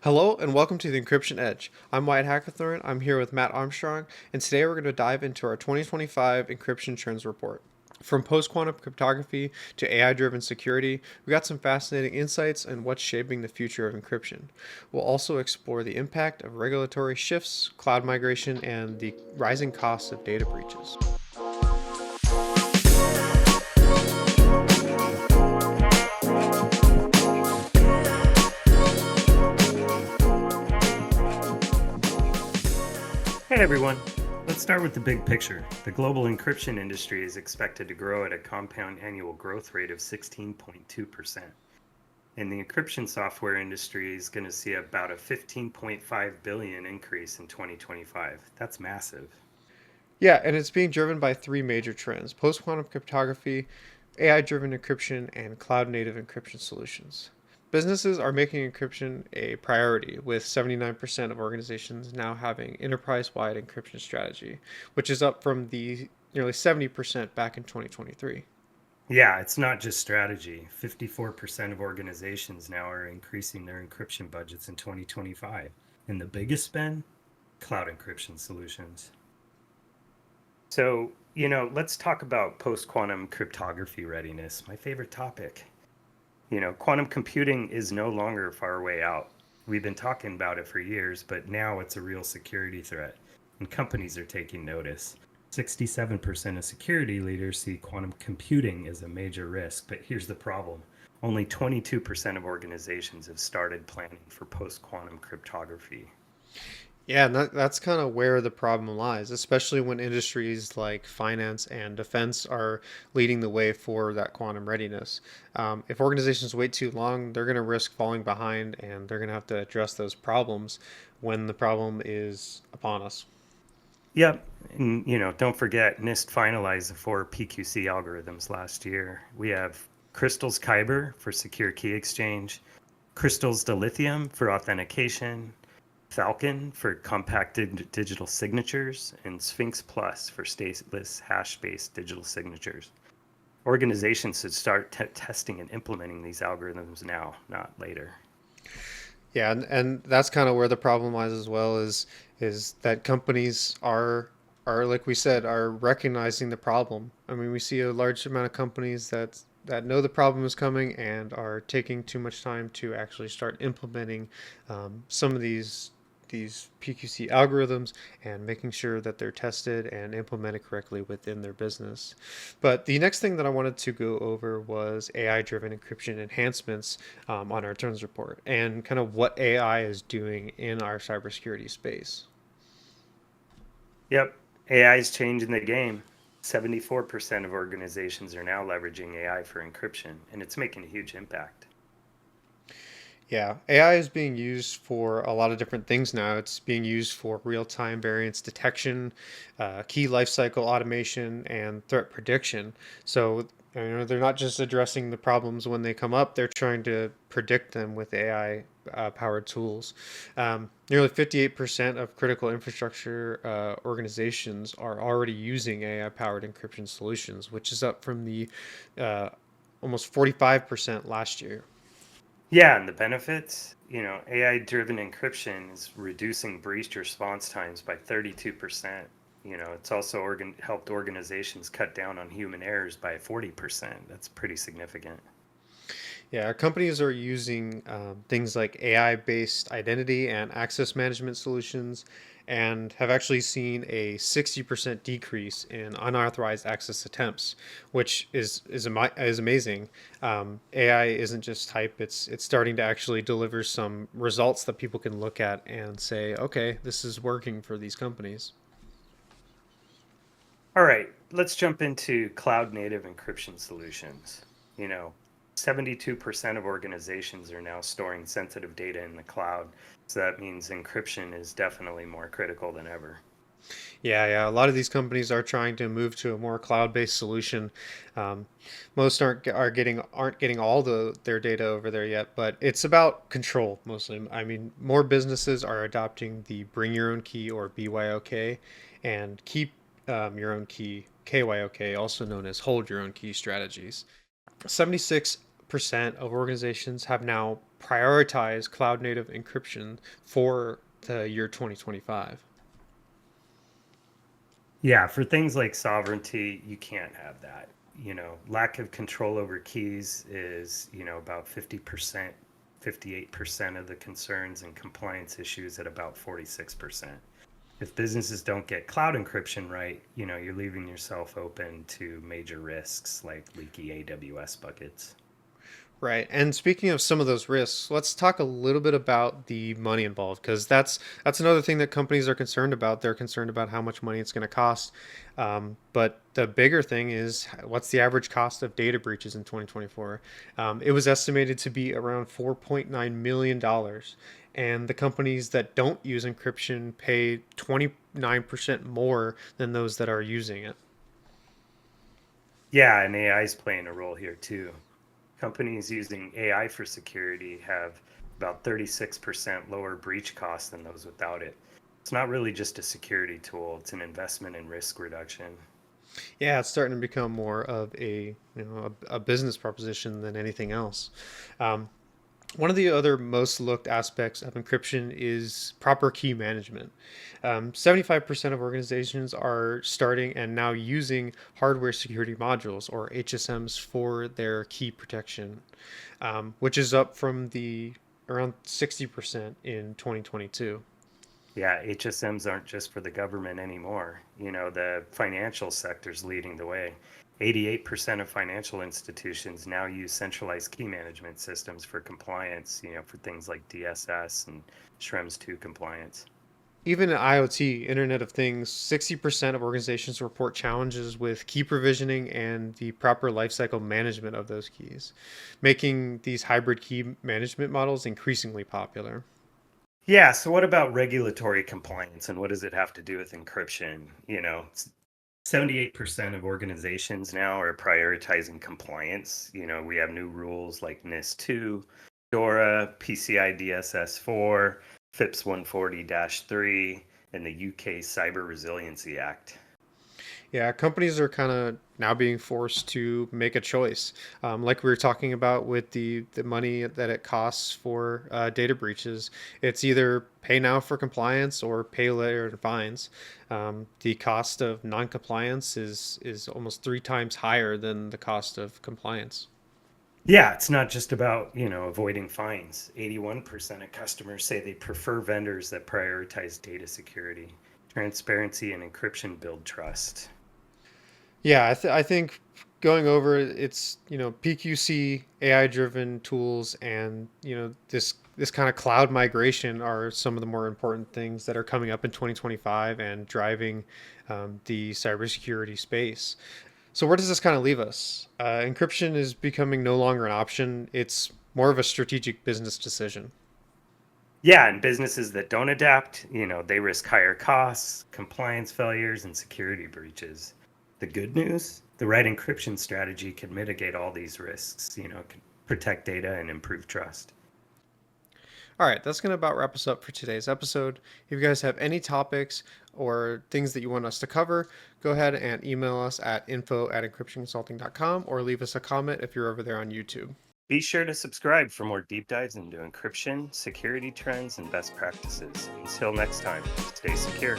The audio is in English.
Hello and welcome to the Encryption Edge. I'm Wyatt Hackathorn. I'm here with Matt Armstrong, and today we're going to dive into our 2025 Encryption Trends Report. From post-quantum cryptography to AI-driven security, we got some fascinating insights on what's shaping the future of encryption. We'll also explore the impact of regulatory shifts, cloud migration, and the rising costs of data breaches. Hey everyone, let's start with the big picture. The global encryption industry is expected to grow at a compound annual growth rate of 16.2%. And the encryption software industry is going to see about a 15.5 billion increase in 2025. That's massive. Yeah, and it's being driven by three major trends: post-quantum cryptography, AI-driven encryption, and cloud-native encryption solutions. Businesses are making encryption a priority, with 79% of organizations now having enterprise-wide encryption strategy, which is up from the nearly 70% back in 2023. Yeah, it's not just strategy. 54% of organizations now are increasing their encryption budgets in 2025. And the biggest spend? Cloud encryption solutions. So, let's talk about post quantum cryptography readiness, my favorite topic. Quantum computing is no longer far way out. We've been talking about it for years, but now it's a real security threat, and companies are taking notice. 67% of security leaders see quantum computing as a major risk, but here's the problem. Only 22% of organizations have started planning for post quantum cryptography. Yeah, and that's kind of where the problem lies, especially when industries like finance and defense are leading the way for that quantum readiness. If organizations wait too long, they're going to risk falling behind and they're going to have to address those problems when the problem is upon us. Yep. And, don't forget, NIST finalized the four PQC algorithms last year. We have Crystal's Kyber for secure key exchange, Crystal's Dilithium for authentication, Falcon for compacted digital signatures, and Sphinx Plus for stateless hash-based digital signatures. Organizations should start testing and implementing these algorithms now, not later. Yeah, and that's kind of where the problem lies as well is that companies are like we said are recognizing the problem. I mean, we see a large amount of companies that know the problem is coming and are taking too much time to actually start implementing some of these PQC algorithms and making sure that they're tested and implemented correctly within their business. But the next thing that I wanted to go over was AI-driven encryption enhancements on our turns report and kind of what AI is doing in our cybersecurity space. Yep, AI is changing the game. 74% of organizations are now leveraging AI for encryption, and it's making a huge impact. Yeah, AI is being used for a lot of different things now. It's being used for real-time variance detection, key lifecycle automation, and threat prediction. So, they're not just addressing the problems when they come up, they're trying to predict them with AI powered tools. Nearly 58% of critical infrastructure organizations are already using AI powered encryption solutions, which is up from the uh, almost 45% last year. Yeah, and the benefits, AI driven encryption is reducing breach response times by 32%. It's also helped organizations cut down on human errors by 40%. That's pretty significant. Yeah, companies are using things like AI-based identity and access management solutions, and have actually seen a 60% decrease in unauthorized access attempts, which is amazing. AI isn't just hype; it's starting to actually deliver some results that people can look at and say, okay, this is working for these companies. All right, let's jump into cloud native encryption solutions. You know, 72% of organizations are now storing sensitive data in the cloud. So that means encryption is definitely more critical than ever. Yeah. A lot of these companies are trying to move to a more cloud-based solution. Um, most aren't getting all their data over there yet, but it's about control mostly. I mean, more businesses are adopting the bring your own key or BYOK and keep your own key KYOK, also known as hold your own key strategies. 76% 75% of organizations have now prioritized cloud native encryption for the year 2025. Yeah, for things like sovereignty, you can't have that. Lack of control over keys is, about 50%, 58% of the concerns, and compliance issues at about 46%. If businesses don't get cloud encryption right, you're leaving yourself open to major risks like leaky AWS buckets. Right. And speaking of some of those risks, let's talk a little bit about the money involved because that's another thing that companies are concerned about. They're concerned about how much money it's going to cost. But the bigger thing is what's the average cost of data breaches in 2024? It was estimated to be around $4.9 million. And the companies that don't use encryption pay 29% more than those that are using it. Yeah, and AI is playing a role here too. Companies using AI for security have about 36% lower breach costs than those without it. It's not really just a security tool, it's an investment in risk reduction. Yeah, it's starting to become more of a business proposition than anything else. Um, One of the other most looked aspects of encryption is proper key management. 75% of organizations are starting and now using hardware security modules or HSMs for their key protection, which is up from the around 60% in 2022. Yeah, HSMs aren't just for the government anymore. The financial sector's leading the way. 88% of financial institutions now use centralized key management systems for compliance, for things like DSS and Schrems 2 compliance. Even in IoT, Internet of Things, 60% of organizations report challenges with key provisioning and the proper lifecycle management of those keys, making these hybrid key management models increasingly popular. Yeah, so what about regulatory compliance and what does it have to do with encryption? 78% of organizations now are prioritizing compliance. We have new rules like NIST 2, DORA, PCI DSS 4, FIPS 140-3, and the UK Cyber Resiliency Act. Yeah, companies are kind of now being forced to make a choice. Like we were talking about with the money that it costs for data breaches, it's either pay now for compliance or pay later in fines. The cost of non-compliance is almost three times higher than the cost of compliance. Yeah, it's not just about, avoiding fines. 81% of customers say they prefer vendors that prioritize data security. Transparency and encryption build trust. Yeah, I think going over it's PQC AI driven tools and this kind of cloud migration are some of the more important things that are coming up in 2025 and driving the cybersecurity space. So where does this kind of leave us? Encryption is becoming no longer an option. It's more of a strategic business decision. Yeah, and businesses that don't adapt, they risk higher costs, compliance failures, and security breaches. The good news, the right encryption strategy can mitigate all these risks, can protect data and improve trust. All right, that's going to about wrap us up for today's episode. If you guys have any topics or things that you want us to cover, go ahead and email us at info@encryptionconsulting.com or leave us a comment if you're over there on YouTube. Be sure to subscribe for more deep dives into encryption, security trends, and best practices. Until next time, stay secure.